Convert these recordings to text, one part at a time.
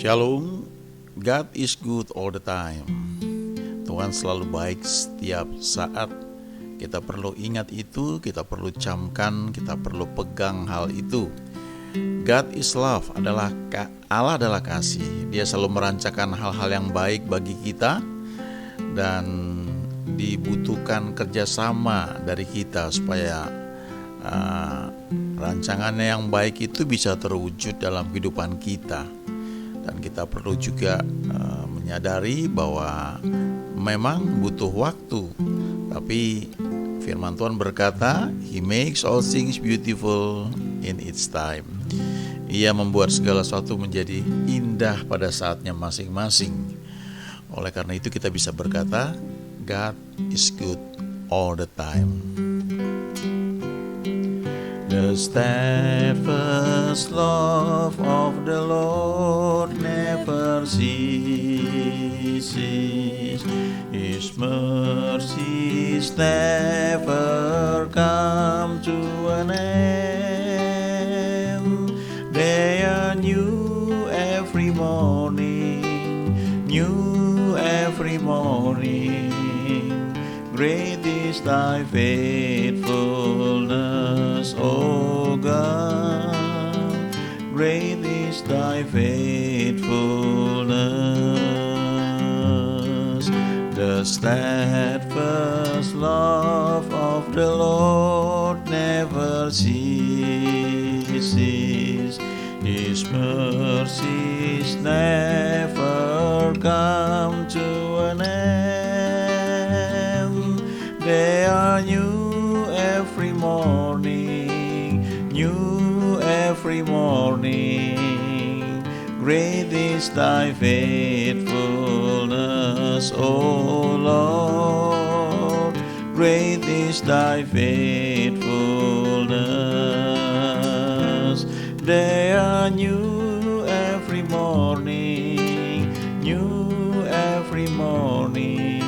Shalom, God is good all the time. Tuhan selalu baik setiap saat. Kita perlu ingat itu, kita perlu camkan, kita perlu pegang hal itu. God is love, Allah adalah kasih. Dia selalu merancangkan hal-hal yang baik bagi kita, dan dibutuhkan kerjasama dari kita supaya rancangannya yang baik itu bisa terwujud dalam kehidupan kita. Dan kita perlu juga menyadari bahwa memang butuh waktu, tapi firman Tuhan berkata, He makes all things beautiful in its time. Ia membuat segala sesuatu menjadi indah pada saatnya masing-masing. Oleh karena itu kita bisa berkata, God is good all the time. The steadfast love of the Lord never ceases. His mercies never come to an end. They are new every morning, new every morning. Great is thy faithfulness, O God. Great is thy faithfulness. The steadfast love of the Lord never ceases. His mercies never come to an end. They are new every morning, new every morning. Great is thy faithfulness, O Lord. Great is thy faithfulness. They are new every morning, new every morning.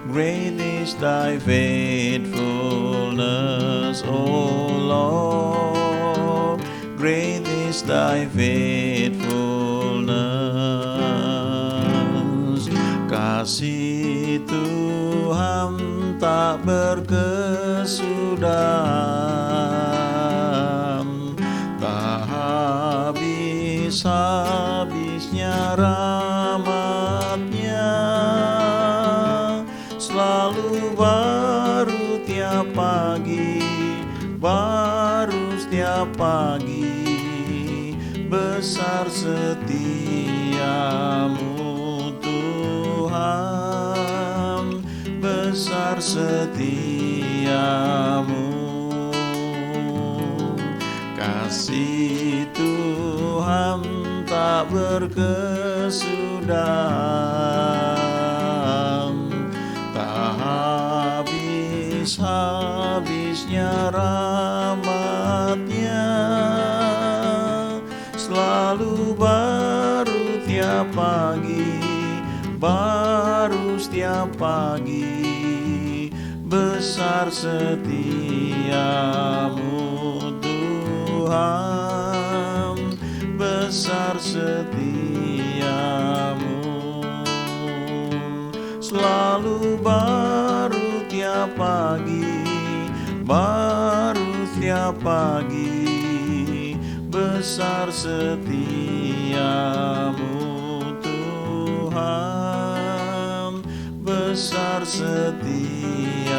Great is thy faithfulness, O Lord. Great is thy faithfulness. Kasih Tuhan tak berkesudahan, tak habis-habisnya rahmat-Nya. Selalu baru tiap pagi, baru setiap pagi. Besar setiamu Tuhan, besar setiamu. Kasih Tuhan tak berkesudahan, habis-habisnya rahmat-Nya. Selalu baru tiap pagi, baru setiap pagi. Besar setiamu Tuhan, besar setiamu. Selalu baru tiap pagi, baru setiap pagi. Besar setiamu Tuhan, besar setiamu.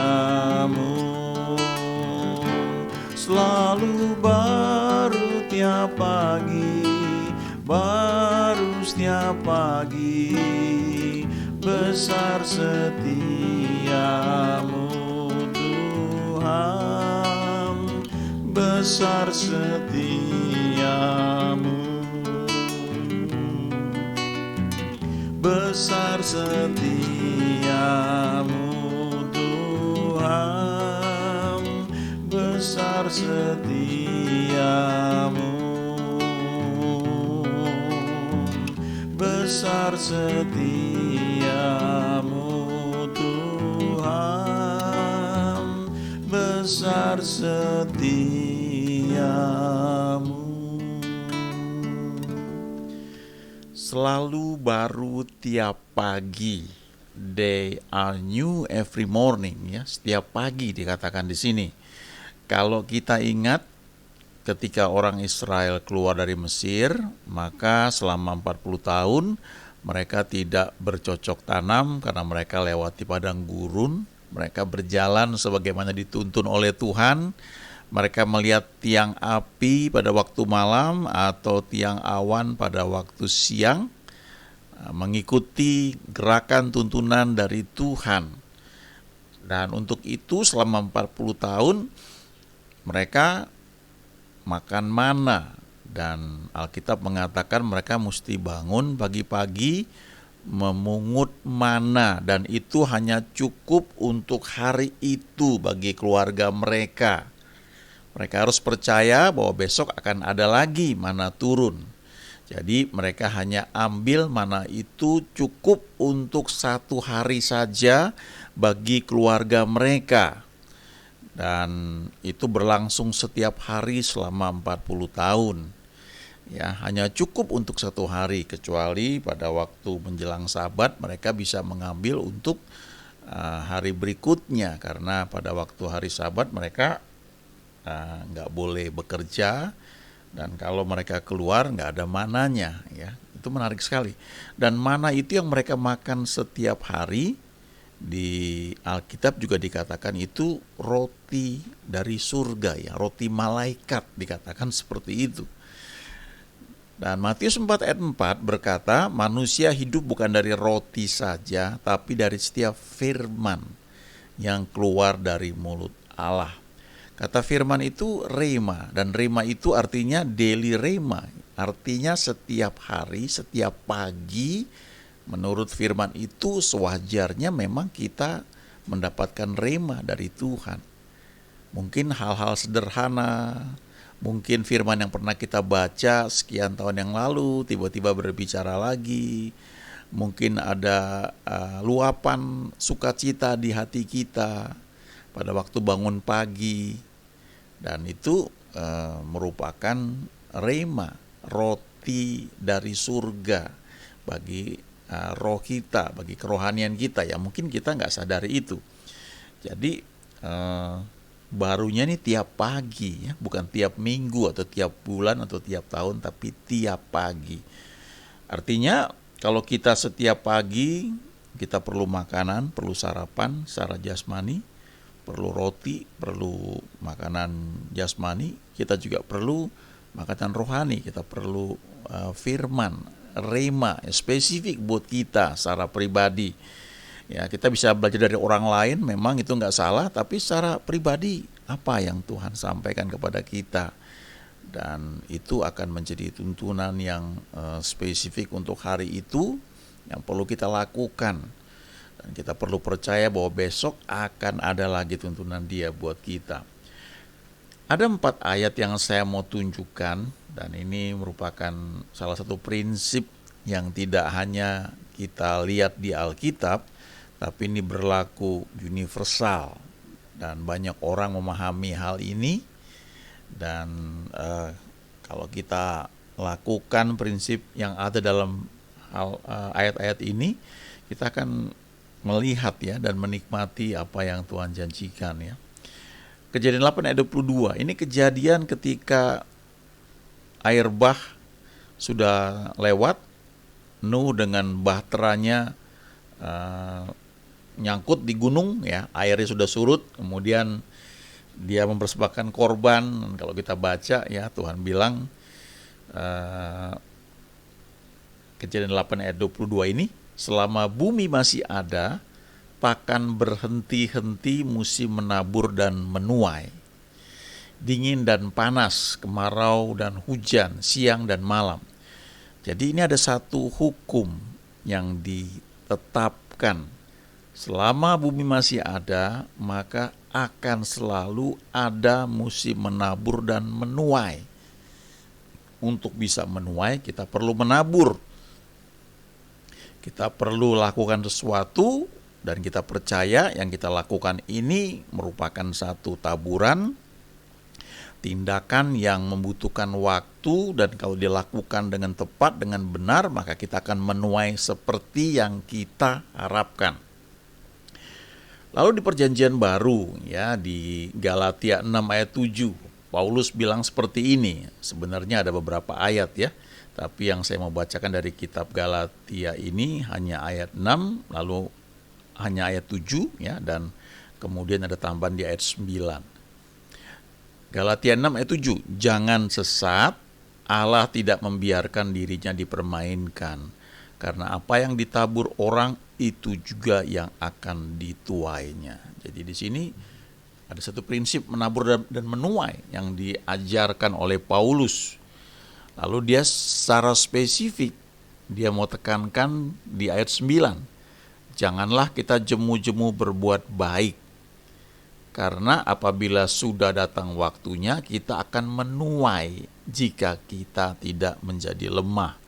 Selalu baru tiap pagi, baru setiap pagi. Besar setiamu Tuhan, besar setiamu. Besar setiamu Tuhan, besar setiamu. Besar setiamu Tuhan, besar setiamu. selalu baru tiap pagi. They are new every morning, ya. Setiap pagi dikatakan di sini. Kalau kita ingat ketika orang Israel keluar dari Mesir, maka selama 40 tahun mereka tidak bercocok tanam karena mereka lewati padang gurun. Mereka berjalan sebagaimana dituntun oleh Tuhan. Mereka melihat tiang api pada waktu malam atau tiang awan pada waktu siang, mengikuti gerakan tuntunan dari Tuhan. Dan untuk itu selama 40 tahun mereka makan mana. Dan Alkitab mengatakan mereka mesti bangun pagi-pagi memungut mana, dan itu hanya cukup untuk hari itu bagi keluarga mereka. Mereka harus percaya bahwa besok akan ada lagi mana turun. Jadi mereka hanya ambil mana itu cukup untuk 1 hari saja bagi keluarga mereka. Dan itu berlangsung setiap hari selama 40 tahun. Ya, hanya cukup untuk 1 hari, kecuali pada waktu menjelang Sabat mereka bisa mengambil untuk hari berikutnya, karena pada waktu hari Sabat mereka nggak boleh bekerja, dan kalau mereka keluar nggak ada mananya, ya. Itu menarik sekali. Dan mana itu yang mereka makan setiap hari, di Alkitab juga dikatakan itu roti dari surga, ya, roti malaikat, dikatakan seperti itu. Dan Matius 4 ayat 4 berkata, manusia hidup bukan dari roti saja, tapi dari setiap firman yang keluar dari mulut Allah. Kata firman itu rema, dan rema itu artinya daily rema, artinya setiap hari, setiap pagi. Menurut firman itu sewajarnya memang kita mendapatkan rema dari Tuhan. Mungkin hal-hal sederhana, mungkin firman yang pernah kita baca sekian tahun yang lalu tiba-tiba berbicara lagi. Mungkin ada luapan sukacita di hati kita pada waktu bangun pagi. Dan itu merupakan rema, roti dari surga bagi roh kita, bagi kerohanian kita, ya. Mungkin kita nggak sadari itu. Jadi barunya nih tiap pagi, ya, bukan tiap minggu atau tiap bulan atau tiap tahun, tapi tiap pagi. Artinya kalau kita setiap pagi kita perlu makanan, perlu sarapan secara jasmani, perlu roti, perlu makanan jasmani, kita juga perlu makanan rohani, kita perlu firman, rema, spesifik buat kita secara pribadi. Ya, kita bisa belajar dari orang lain, memang itu nggak salah, tapi secara pribadi apa yang Tuhan sampaikan kepada kita, dan itu akan menjadi tuntunan yang spesifik untuk hari itu yang perlu kita lakukan. Dan kita perlu percaya bahwa besok akan ada lagi tuntunan Dia buat kita. Ada 4 ayat yang saya mau tunjukkan, dan ini merupakan salah satu prinsip yang tidak hanya kita lihat di Alkitab, tapi ini berlaku universal, dan banyak orang memahami hal ini. Dan kalau kita lakukan prinsip yang ada dalam ayat-ayat ini, kita akan melihat, ya, dan menikmati apa yang Tuhan janjikan, ya. Kejadian 8 ayat 22, ini kejadian ketika air bah sudah lewat, Nuh dengan bahteranya nyangkut di gunung, ya, airnya sudah surut, kemudian dia mempersembahkan korban. Dan kalau kita baca, ya, Tuhan bilang Kejadian 8 ayat 22 ini, selama bumi masih ada, takkan berhenti-henti musim menabur dan menuai, dingin dan panas, kemarau dan hujan, siang dan malam. Jadi ini ada satu hukum yang ditetapkan. Selama bumi masih ada, maka akan selalu ada musim menabur dan menuai. Untuk bisa menuai, kita perlu menabur. Kita perlu lakukan sesuatu, dan kita percaya yang kita lakukan ini merupakan satu taburan, tindakan yang membutuhkan waktu, dan kalau dilakukan dengan tepat, dengan benar, maka kita akan menuai seperti yang kita harapkan. Lalu di perjanjian baru, ya, di Galatia 6 ayat 7, Paulus bilang seperti ini. Sebenarnya ada beberapa ayat ya, tapi yang saya mau bacakan dari kitab Galatia ini hanya ayat 6, lalu hanya ayat 7 ya, dan kemudian ada tambahan di ayat 9. Galatia 6 ayat 7, jangan sesat, Allah tidak membiarkan dirinya dipermainkan, karena apa yang ditabur orang itu juga yang akan dituainya. Jadi di sini ada satu prinsip menabur dan menuai yang diajarkan oleh Paulus. Lalu dia secara spesifik, dia mau tekankan di ayat 9, janganlah kita jemu-jemu berbuat baik, karena apabila sudah datang waktunya, kita akan menuai jika kita tidak menjadi lemah.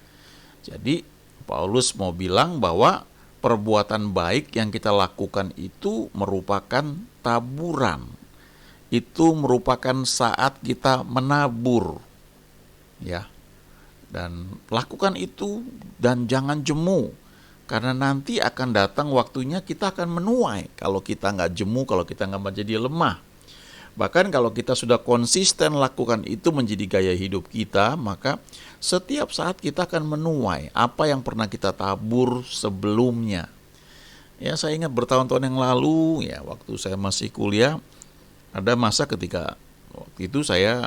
Jadi Paulus mau bilang bahwa perbuatan baik yang kita lakukan itu merupakan taburan. Itu merupakan saat kita menabur. Ya. Dan lakukan itu dan jangan jemu. Karena nanti akan datang waktunya kita akan menuai. Kalau kita nggak jemu, kalau kita nggak menjadi lemah. Bahkan kalau kita sudah konsisten lakukan itu menjadi gaya hidup kita, maka setiap saat kita akan menuai apa yang pernah kita tabur sebelumnya. Ya, saya ingat bertahun-tahun yang lalu, ya, waktu saya masih kuliah, ada masa ketika waktu itu saya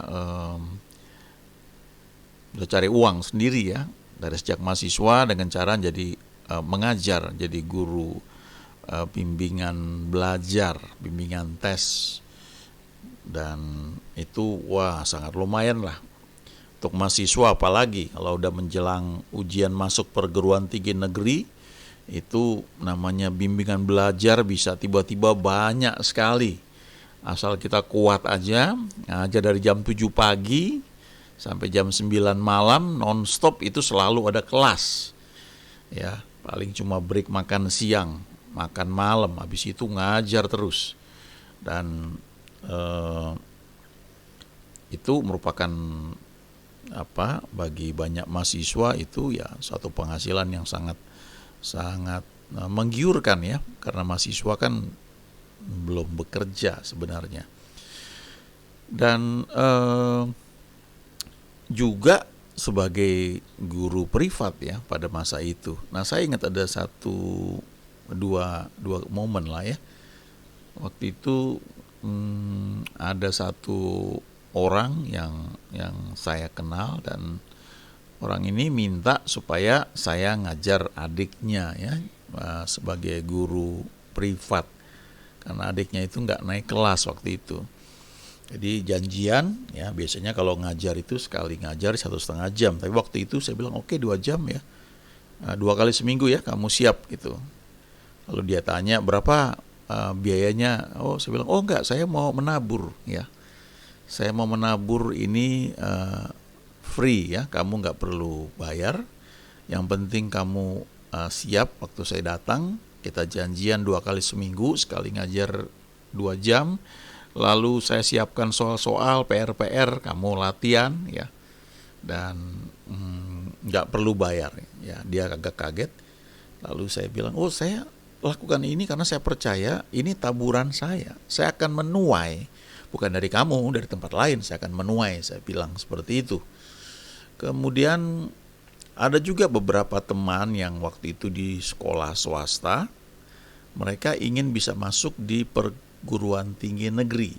udah cari uang sendiri ya, dari sejak mahasiswa dengan cara jadi mengajar, jadi guru bimbingan belajar, bimbingan tes, dan itu wah sangat lumayan lah untuk mahasiswa, apalagi kalau udah menjelang ujian masuk perguruan tinggi negeri, itu namanya bimbingan belajar bisa tiba-tiba banyak sekali, asal kita kuat aja, ngajar dari jam 7 pagi sampai jam 9 malam non-stop, itu selalu ada kelas ya. Paling cuma break makan siang, makan malam, habis itu ngajar terus. Dan itu merupakan bagi banyak mahasiswa itu ya suatu penghasilan yang sangat menggiurkan ya, karena mahasiswa kan belum bekerja sebenarnya. Dan juga sebagai guru privat ya pada masa itu. Nah, saya ingat ada dua momen lah ya. Waktu itu ada satu orang yang saya kenal, dan orang ini minta supaya saya ngajar adiknya ya, sebagai guru privat, karena adiknya itu nggak naik kelas waktu itu. Jadi janjian ya, biasanya kalau ngajar itu sekali ngajar 1,5 jam, tapi waktu itu saya bilang oke, 2 jam ya, 2 kali seminggu ya, kamu siap gitu. Lalu dia tanya berapa biayanya. Oh, saya bilang oh enggak, saya mau menabur ya, saya mau menabur ini free ya, kamu nggak perlu bayar, yang penting kamu siap waktu saya datang. Kita janjian 2 kali seminggu, sekali ngajar 2 jam. Lalu saya siapkan soal-soal, PR-PR, kamu latihan ya, dan nggak perlu bayar ya. Dia agak kaget. Lalu saya bilang, oh saya lakukan ini karena saya percaya ini taburan saya akan menuai, bukan dari kamu, dari tempat lain, saya akan menuai, saya bilang seperti itu. Kemudian ada juga beberapa teman yang waktu itu di sekolah swasta, mereka ingin bisa masuk di perguruan tinggi negeri.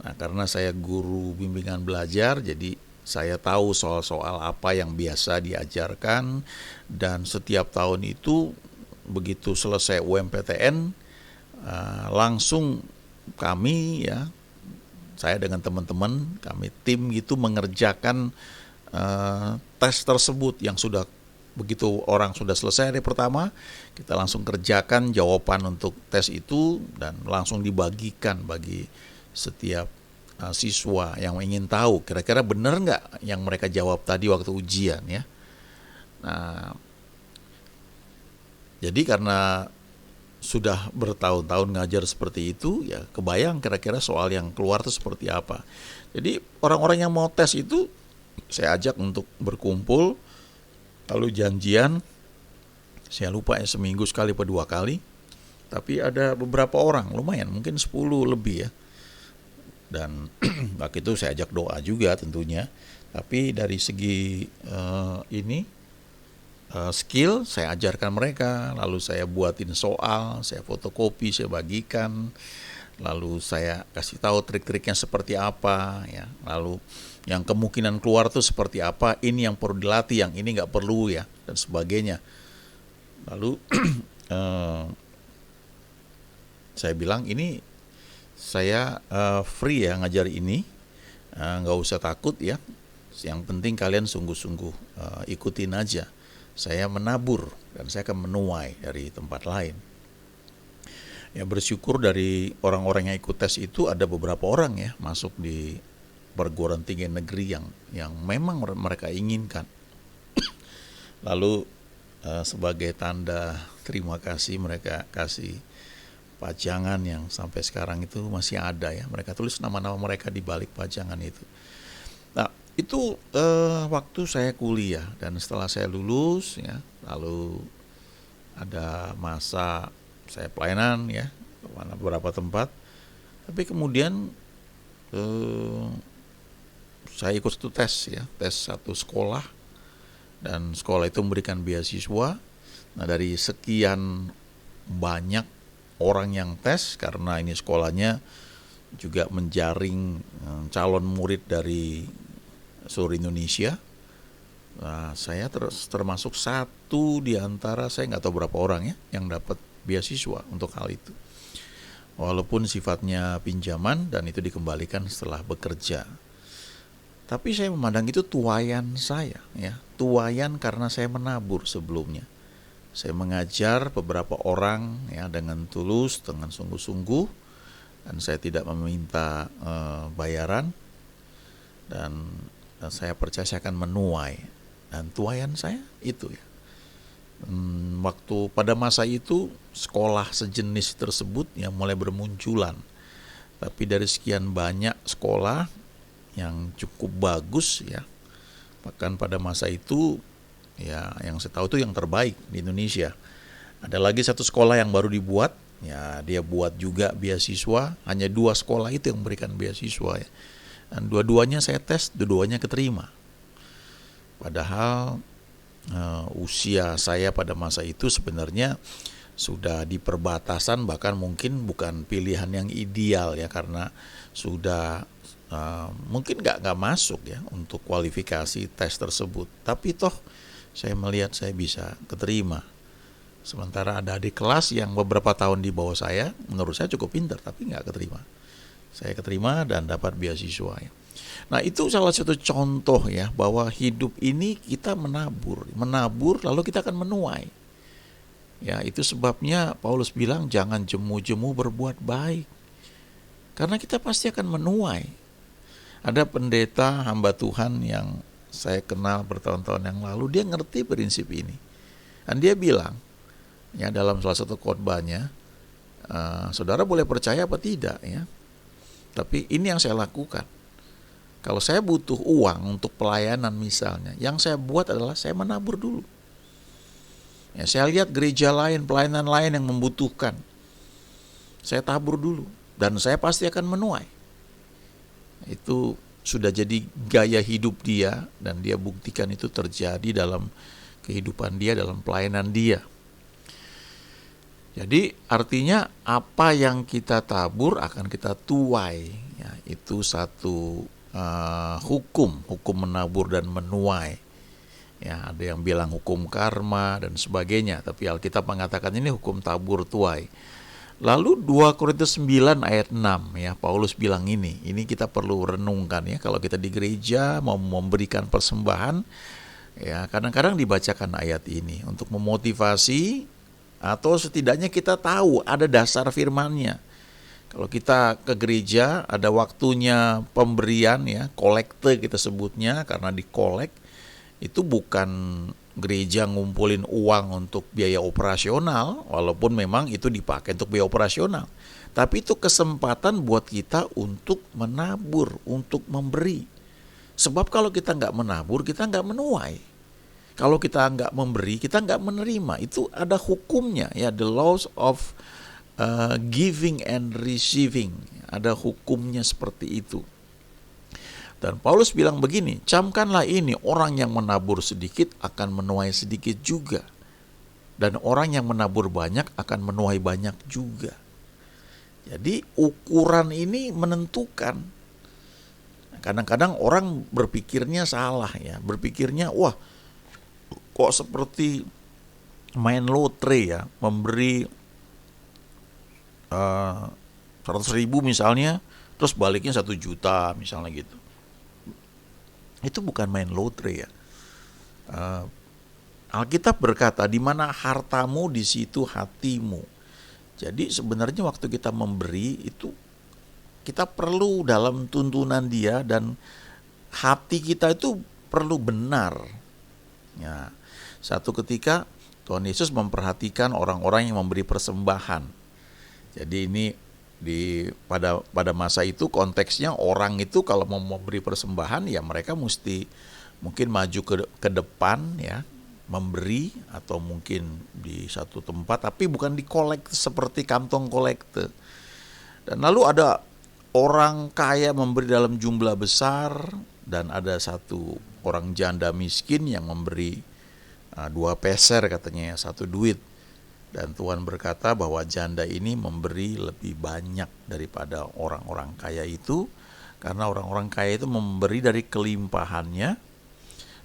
Nah, karena saya guru bimbingan belajar, jadi saya tahu soal-soal apa yang biasa diajarkan, dan setiap tahun itu begitu selesai UMPTN, langsung kami ya, saya dengan teman-teman, kami tim gitu mengerjakan tes tersebut yang sudah begitu orang sudah selesai hari pertama, kita langsung kerjakan jawaban untuk tes itu dan langsung dibagikan bagi setiap siswa yang ingin tahu kira-kira benar nggak yang mereka jawab tadi waktu ujian ya. Nah, jadi karena sudah bertahun-tahun ngajar seperti itu ya, kebayang kira-kira soal yang keluar itu seperti apa. Jadi orang-orang yang mau tes itu saya ajak untuk berkumpul, lalu janjian. Saya lupa ya, seminggu sekali atau 2 kali. Tapi ada beberapa orang, lumayan, mungkin 10 lebih ya. Dan waktu itu saya ajak doa juga tentunya. Tapi dari segi skill saya ajarkan mereka, lalu saya buatin soal, saya fotokopi, saya bagikan, lalu saya kasih tahu trik-triknya seperti apa ya. Lalu yang kemungkinan keluar tuh seperti apa, ini yang perlu dilatih, yang ini nggak perlu ya, dan sebagainya. Lalu saya bilang ini saya free ya ngajar ini, nggak usah takut ya. Yang penting kalian sungguh-sungguh ikutin aja. Saya menabur dan saya akan menuai dari tempat lain. Ya, bersyukur dari orang-orang yang ikut tes itu ada beberapa orang ya masuk di perguruan tinggi negeri yang memang mereka inginkan. Lalu sebagai tanda terima kasih mereka kasih pajangan yang sampai sekarang itu masih ada ya. Mereka tulis nama-nama mereka di balik pajangan itu. Nah, itu waktu saya kuliah, dan setelah saya lulus ya, lalu ada masa saya pelayanan ya ke beberapa tempat. Tapi kemudian saya ikut satu tes ya, tes satu sekolah, dan sekolah itu memberikan beasiswa. Nah, dari sekian banyak orang yang tes, karena ini sekolahnya juga menjaring calon murid dari seluruh Indonesia. Nah, saya termasuk satu di antara, saya nggak tahu berapa orang ya yang dapat beasiswa untuk hal itu. Walaupun sifatnya pinjaman dan itu dikembalikan setelah bekerja. Tapi saya memandang itu tuayan saya ya, tuayan karena saya menabur sebelumnya. Saya mengajar beberapa orang ya dengan tulus, dengan sungguh-sungguh, dan saya tidak meminta bayaran, dan saya percaya saya akan menuai, dan tuayan saya itu ya. Waktu pada masa itu sekolah sejenis tersebut yang mulai bermunculan. Tapi dari sekian banyak sekolah yang cukup bagus ya, bahkan pada masa itu ya yang saya tahu itu yang terbaik di Indonesia. Ada lagi satu sekolah yang baru dibuat ya, dia buat juga beasiswa. Hanya 2 sekolah itu yang memberikan beasiswa ya. Dan dua-duanya saya tes, dua-duanya keterima. Padahal usia saya pada masa itu sebenarnya sudah di perbatasan, bahkan mungkin bukan pilihan yang ideal ya, karena sudah mungkin nggak masuk ya untuk kualifikasi tes tersebut. Tapi toh saya melihat saya bisa keterima. Sementara ada adik kelas yang beberapa tahun di bawah saya, menurut saya cukup pintar tapi nggak keterima. Saya keterima dan dapat beasiswa ya. Nah, itu salah satu contoh ya, bahwa hidup ini kita menabur lalu kita akan menuai. Ya, itu sebabnya Paulus bilang jangan jemu-jemu berbuat baik, karena kita pasti akan menuai. Ada pendeta hamba Tuhan yang saya kenal bertahun-tahun yang lalu, dia ngerti prinsip ini. Dan dia bilang ya dalam salah satu khotbahnya, saudara boleh percaya apa tidak ya, tapi ini yang saya lakukan. Kalau saya butuh uang untuk pelayanan misalnya, yang saya buat adalah saya menabur dulu. Ya, saya lihat gereja lain, pelayanan lain yang membutuhkan, saya tabur dulu, dan saya pasti akan menuai. Itu sudah jadi gaya hidup dia, dan dia buktikan itu terjadi dalam kehidupan dia, dalam pelayanan dia. Jadi artinya apa yang kita tabur akan kita tuai ya, itu satu hukum menabur dan menuai ya. Ada yang bilang hukum karma dan sebagainya, tapi Alkitab mengatakan ini hukum tabur tuai. Lalu 2 Korintus 9 ayat 6 ya, Paulus bilang ini kita perlu renungkan ya. Kalau kita di gereja mau memberikan persembahan ya, kadang-kadang dibacakan ayat ini untuk memotivasi, atau setidaknya kita tahu ada dasar firman-Nya. Kalau kita ke gereja ada waktunya pemberian ya, kolekte kita sebutnya, karena dikolek itu bukan gereja ngumpulin uang untuk biaya operasional, walaupun memang itu dipakai untuk biaya operasional. Tapi itu kesempatan buat kita untuk menabur, untuk memberi. Sebab kalau kita nggak menabur, kita nggak menuai. Kalau kita nggak memberi, kita nggak menerima. Itu ada hukumnya, ya, the laws of giving and receiving. Ada hukumnya seperti itu. Dan Paulus bilang begini, camkanlah ini, orang yang menabur sedikit akan menuai sedikit juga. Dan orang yang menabur banyak akan menuai banyak juga. Jadi ukuran ini menentukan. Kadang-kadang orang berpikirnya salah, ya. Berpikirnya, wah, kok seperti main lotre, ya, memberi 100.000 misalnya, terus baliknya 1 juta misalnya gitu. Itu bukan main lotre, ya. Alkitab berkata, di mana hartamu di situ hatimu. Jadi sebenarnya waktu kita memberi itu kita perlu dalam tuntunan Dia, dan hati kita itu perlu benar. Ya, satu ketika Tuhan Yesus memperhatikan orang-orang yang memberi persembahan. Jadi ini pada masa itu konteksnya orang itu kalau mau memberi persembahan, ya mereka mesti mungkin maju ke depan, ya, memberi, atau mungkin di satu tempat, tapi bukan di kolekte seperti kantong kolekte. Dan lalu ada orang kaya memberi dalam jumlah besar, dan ada satu orang janda miskin yang memberi 2 peser katanya, 1 duit. Dan Tuhan berkata bahwa janda ini memberi lebih banyak daripada orang-orang kaya itu, karena orang-orang kaya itu memberi dari kelimpahannya,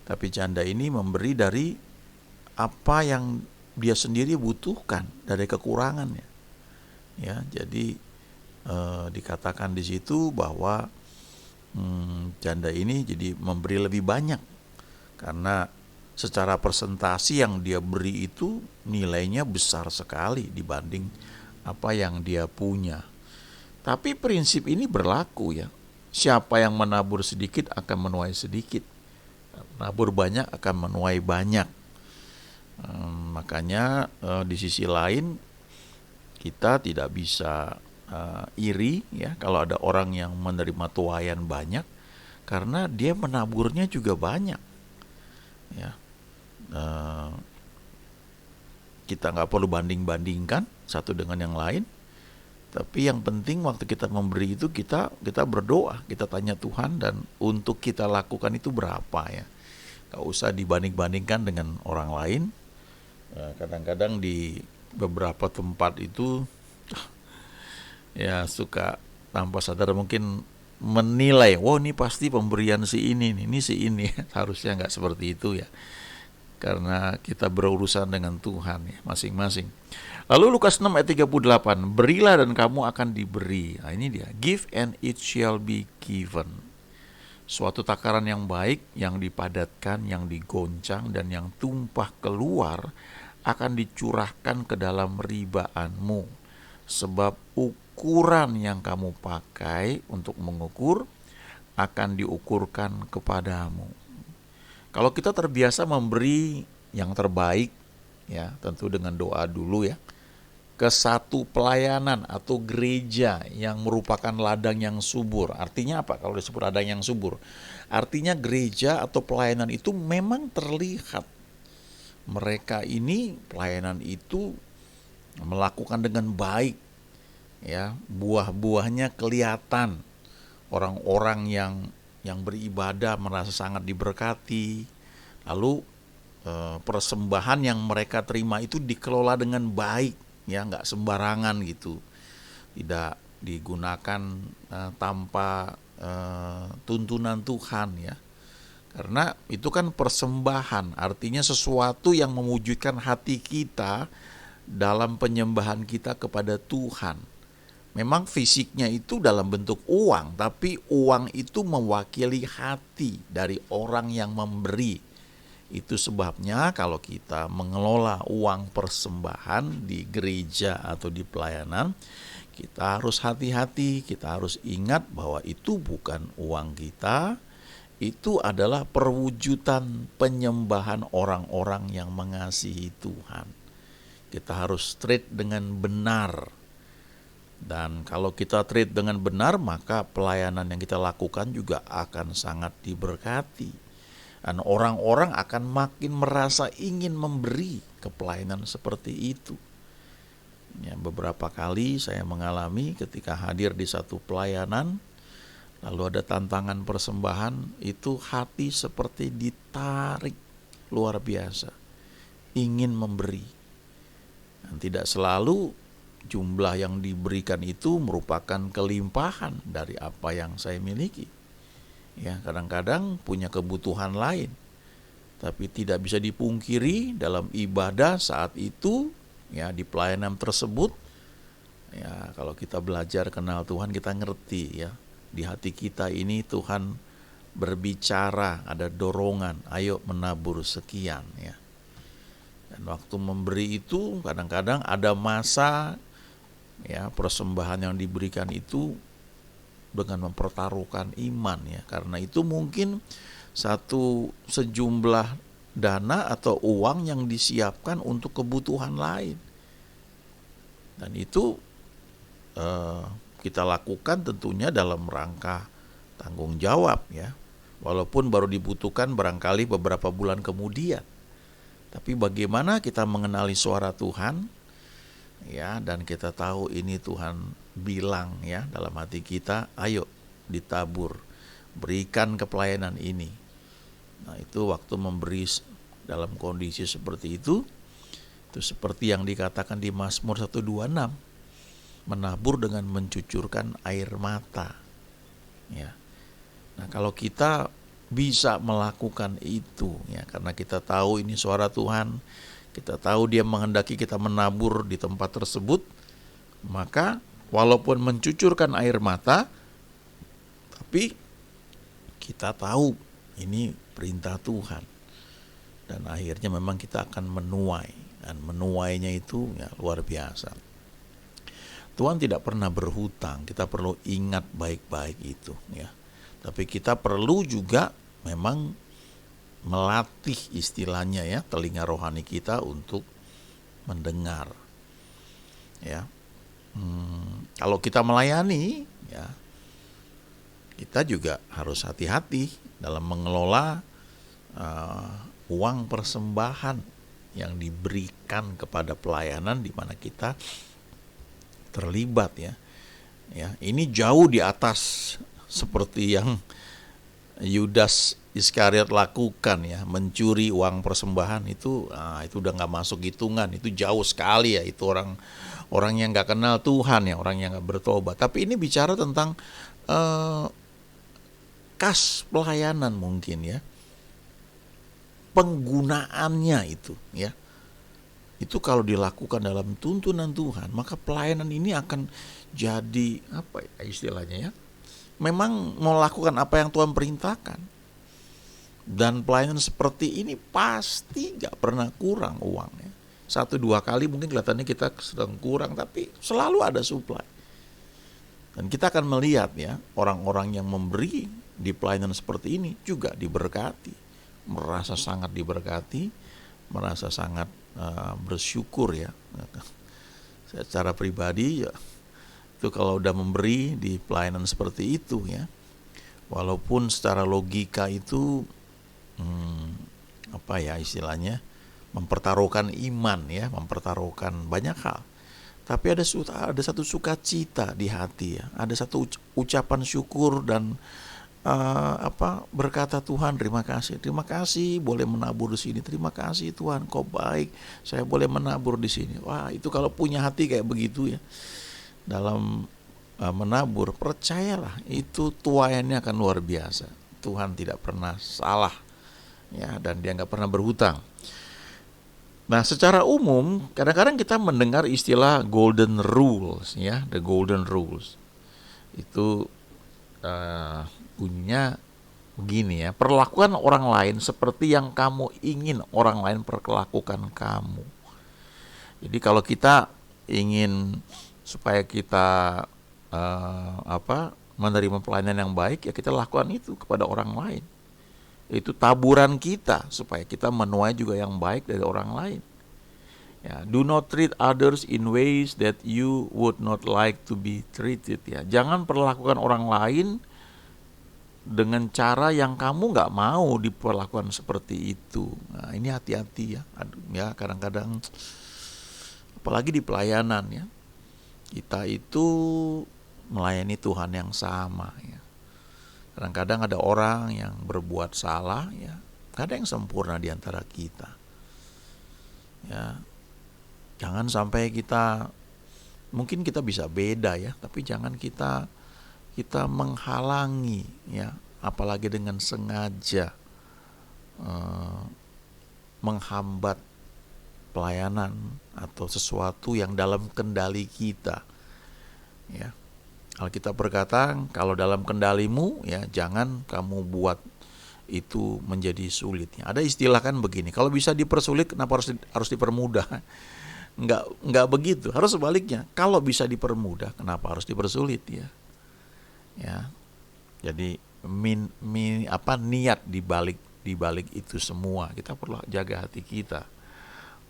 tapi janda ini memberi dari apa yang dia sendiri butuhkan, dari kekurangannya. Ya, jadi dikatakan di situ bahwa janda ini jadi memberi lebih banyak, karena secara persentasi yang dia beri itu nilainya besar sekali dibanding apa yang dia punya. Tapi prinsip ini berlaku, ya. Siapa yang menabur sedikit akan menuai sedikit, menabur banyak akan menuai banyak. Makanya di sisi lain kita tidak bisa iri, ya, kalau ada orang yang menerima tuaian banyak, karena dia menaburnya juga banyak, ya. Kita nggak perlu banding-bandingkan satu dengan yang lain, tapi yang penting waktu kita memberi itu kita berdoa, kita tanya Tuhan, dan untuk kita lakukan itu berapa, ya. Nggak usah dibanding-bandingkan dengan orang lain. Kadang-kadang di beberapa tempat itu ya suka tanpa sadar mungkin menilai, wah ini pasti pemberian si ini si ini. Harusnya nggak seperti itu, ya, karena kita berurusan dengan Tuhan, ya, masing-masing. Lalu Lukas 6 ayat 38, berilah dan kamu akan diberi. Nah, ini dia, give and it shall be given. Suatu takaran yang baik, yang dipadatkan, yang digoncang, dan yang tumpah keluar akan dicurahkan ke dalam ribaanmu. Sebab ukuran yang kamu pakai untuk mengukur akan diukurkan kepadamu. Kalau kita terbiasa memberi yang terbaik, ya, tentu dengan doa dulu, ya, ke satu pelayanan atau gereja yang merupakan ladang yang subur. Artinya apa kalau disebut ladang yang subur? Artinya gereja atau pelayanan itu memang terlihat mereka ini pelayanan itu melakukan dengan baik, ya, buah-buahnya kelihatan. Orang-orang yang beribadah merasa sangat diberkati. Lalu persembahan yang mereka terima itu dikelola dengan baik, ya, nggak sembarangan gitu, tidak digunakan tanpa tuntunan Tuhan, ya. Karena itu kan persembahan, artinya sesuatu yang mewujudkan hati kita dalam penyembahan kita kepada Tuhan. Memang fisiknya itu dalam bentuk uang, tapi uang itu mewakili hati dari orang yang memberi. Itu sebabnya kalau kita mengelola uang persembahan di gereja atau di pelayanan, kita harus hati-hati, kita harus ingat bahwa itu bukan uang kita. Itu adalah perwujudan penyembahan orang-orang yang mengasihi Tuhan. Kita harus straight dengan benar. Dan kalau kita treat dengan benar, maka pelayanan yang kita lakukan juga akan sangat diberkati. Dan orang-orang akan makin merasa ingin memberi ke pelayanan seperti itu. Ya, beberapa kali saya mengalami ketika hadir di satu pelayanan, lalu ada tantangan persembahan, itu hati seperti ditarik luar biasa, ingin memberi. Dan tidak selalu jumlah yang diberikan itu merupakan kelimpahan dari apa yang saya miliki. Ya, kadang-kadang punya kebutuhan lain. Tapi tidak bisa dipungkiri dalam ibadah saat itu, ya, di pelayanan tersebut, ya, kalau kita belajar kenal Tuhan, kita ngerti, ya, di hati kita ini Tuhan berbicara, ada dorongan, ayo menabur sekian, ya. Dan waktu memberi itu kadang-kadang ada masa, ya, persembahan yang diberikan itu dengan mempertaruhkan iman, ya, karena itu mungkin sejumlah dana atau uang yang disiapkan untuk kebutuhan lain, dan itu kita lakukan tentunya dalam rangka tanggung jawab, ya, walaupun baru dibutuhkan barangkali beberapa bulan kemudian. Tapi bagaimana kita mengenali suara Tuhan, ya, dan kita tahu ini Tuhan bilang, ya, dalam hati kita, ayo ditabur, berikan ke pelayanan ini. Nah, itu waktu memberi dalam kondisi seperti itu seperti yang dikatakan di Mazmur 126, menabur dengan mencucurkan air mata, ya. Nah, kalau kita bisa melakukan itu, ya, karena kita tahu ini suara Tuhan, kita tahu Dia menghendaki kita menabur di tempat tersebut, maka walaupun mencucurkan air mata, tapi kita tahu ini perintah Tuhan, dan akhirnya memang kita akan menuai, dan menuainya itu, ya, luar biasa. Tuhan tidak pernah berhutang, kita perlu ingat baik-baik itu, ya. Tapi kita perlu juga memang melatih istilahnya, ya, telinga rohani kita untuk mendengar, ya. Kalau kita melayani, ya, kita juga harus hati-hati dalam mengelola uang persembahan yang diberikan kepada pelayanan di mana kita terlibat, ya. Ya, ini jauh di atas seperti yang Yudas Iskariot lakukan, ya, mencuri uang persembahan itu udah nggak masuk hitungan, itu jauh sekali, ya, itu orang yang nggak kenal Tuhan, ya, orang yang nggak bertobat. Tapi ini bicara tentang kas pelayanan mungkin, ya, penggunaannya itu, ya, itu kalau dilakukan dalam tuntunan Tuhan, maka pelayanan ini akan jadi apa, ya, istilahnya, ya, memang melakukan apa yang Tuhan perintahkan. Dan pelayanan seperti ini pasti gak pernah kurang uangnya. 1-2 kali mungkin kelihatannya kita sedang kurang, tapi selalu ada supply. Dan kita akan melihat, ya, orang-orang yang memberi di pelayanan seperti ini juga diberkati, merasa sangat diberkati, merasa sangat bersyukur, ya. Secara pribadi, ya, itu kalau udah memberi di pelayanan seperti itu, ya, walaupun secara logika itu apa, ya, istilahnya mempertaruhkan iman, ya, mempertaruhkan banyak hal, tapi ada satu sukacita di hati, ya, ada satu ucapan syukur dan berkata, Tuhan terima kasih boleh menabur di sini, terima kasih Tuhan Kau baik, saya boleh menabur di sini. Wah, itu kalau punya hati kayak begitu, ya, dalam menabur, percayalah itu tuaiannya akan luar biasa. Tuhan tidak pernah salah, ya, dan Dia nggak pernah berhutang. Nah, secara umum kadang-kadang kita mendengar istilah golden rules, ya, the golden rules itu bunyinya begini, ya, perlakukan orang lain seperti yang kamu ingin orang lain perlakukan kamu. Jadi kalau kita ingin supaya kita menerima pelayanan yang baik, ya, kita lakukan itu kepada orang lain. Itu taburan kita supaya kita menuai juga yang baik dari orang lain. Ya, do not treat others in ways that you would not like to be treated. Ya, jangan perlakukan orang lain dengan cara yang kamu nggak mau diperlakukan seperti itu. Nah, ini hati-hati ya. Ya, kadang-kadang apalagi di pelayanan ya, kita itu melayani Tuhan yang sama ya. Kadang-kadang ada orang yang berbuat salah ya. Gak ada yang sempurna di antara kita. Ya, jangan sampai mungkin kita bisa beda ya, tapi jangan kita menghalangi ya, apalagi dengan sengaja menghambat pelayanan atau sesuatu yang dalam kendali kita. Ya. Alkitab berkata, kalau dalam kendalimu ya jangan kamu buat itu menjadi sulit. Ada istilah kan begini, kalau bisa dipersulit kenapa harus dipermudah? Enggak begitu, harus sebaliknya. Kalau bisa dipermudah kenapa harus dipersulit ya? Ya. Jadi niat di balik itu semua, kita perlu jaga hati kita.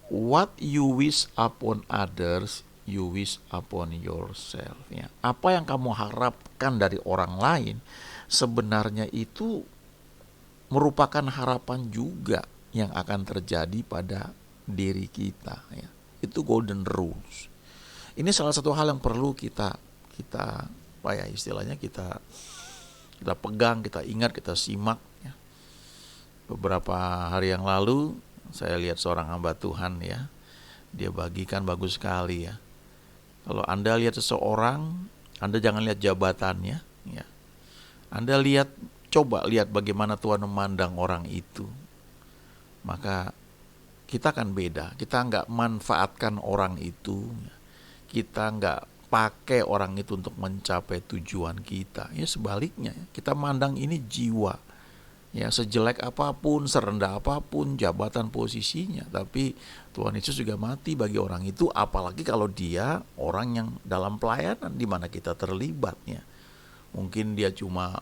What you wish upon others, you wish upon yourself. Ya. Apa yang kamu harapkan dari orang lain, sebenarnya itu merupakan harapan juga yang akan terjadi pada diri kita. Ya. Itu golden rules. Ini salah satu hal yang perlu kita istilahnya kita pegang, kita ingat, kita simak. Ya. Beberapa hari yang lalu saya lihat seorang hamba Tuhan ya, dia bagikan bagus sekali ya. Kalau Anda lihat seseorang, Anda jangan lihat jabatannya ya. Anda coba lihat bagaimana Tuhan memandang orang itu. Maka kita akan beda. Kita nggak manfaatkan orang itu. Kita nggak pakai orang itu untuk mencapai tujuan kita. Ya sebaliknya, kita mandang ini jiwa. Ya sejelek apapun, serendah apapun jabatan posisinya, tapi Tuhan Yesus juga mati bagi orang itu, apalagi kalau dia orang yang dalam pelayanan di mana kita terlibatnya. Mungkin dia cuma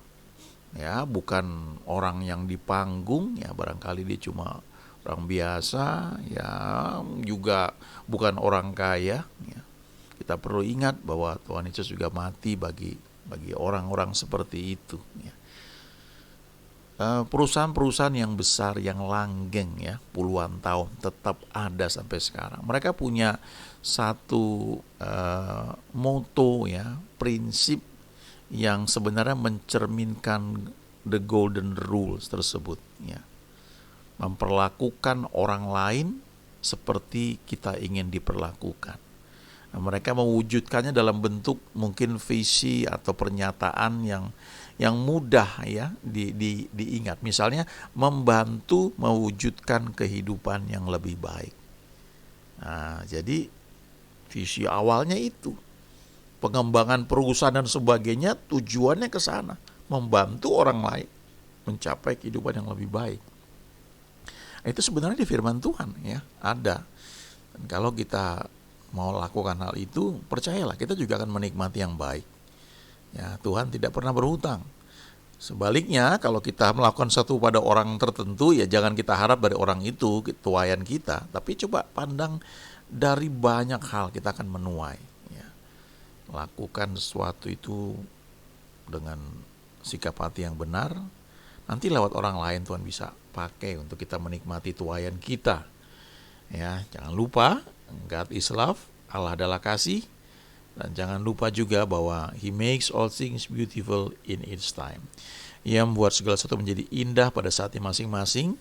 ya bukan orang yang di panggung ya, barangkali dia cuma orang biasa ya, juga bukan orang kaya ya. Kita perlu ingat bahwa Tuhan Yesus juga mati bagi orang-orang seperti itu ya. Perusahaan-perusahaan yang besar yang langgeng ya puluhan tahun tetap ada sampai sekarang. Mereka punya satu moto ya, prinsip yang sebenarnya mencerminkan the golden rules tersebut ya. Memperlakukan orang lain seperti kita ingin diperlakukan. Nah, mereka mewujudkannya dalam bentuk mungkin visi atau pernyataan yang mudah ya diingat. Misalnya membantu mewujudkan kehidupan yang lebih baik. Nah, jadi visi awalnya itu pengembangan perusahaan dan sebagainya, tujuannya ke sana, membantu orang lain mencapai kehidupan yang lebih baik. Itu sebenarnya di firman Tuhan ya, ada. Dan kalau kita mau lakukan hal itu, percayalah kita juga akan menikmati yang baik. Ya, Tuhan tidak pernah berhutang. Sebaliknya, kalau kita melakukan sesuatu pada orang tertentu, ya jangan kita harap dari orang itu tuaian kita, tapi coba pandang dari banyak hal kita akan menuai. Ya. Lakukan sesuatu itu dengan sikap hati yang benar, nanti lewat orang lain Tuhan bisa pakai untuk kita menikmati tuaian kita. Ya, jangan lupa God is love, Allah adalah kasih. Dan jangan lupa juga bahwa He makes all things beautiful in its time. Ia membuat segala sesuatu menjadi indah pada saatnya masing-masing.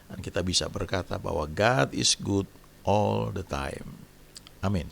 Dan kita bisa berkata bahwa God is good all the time. Amin.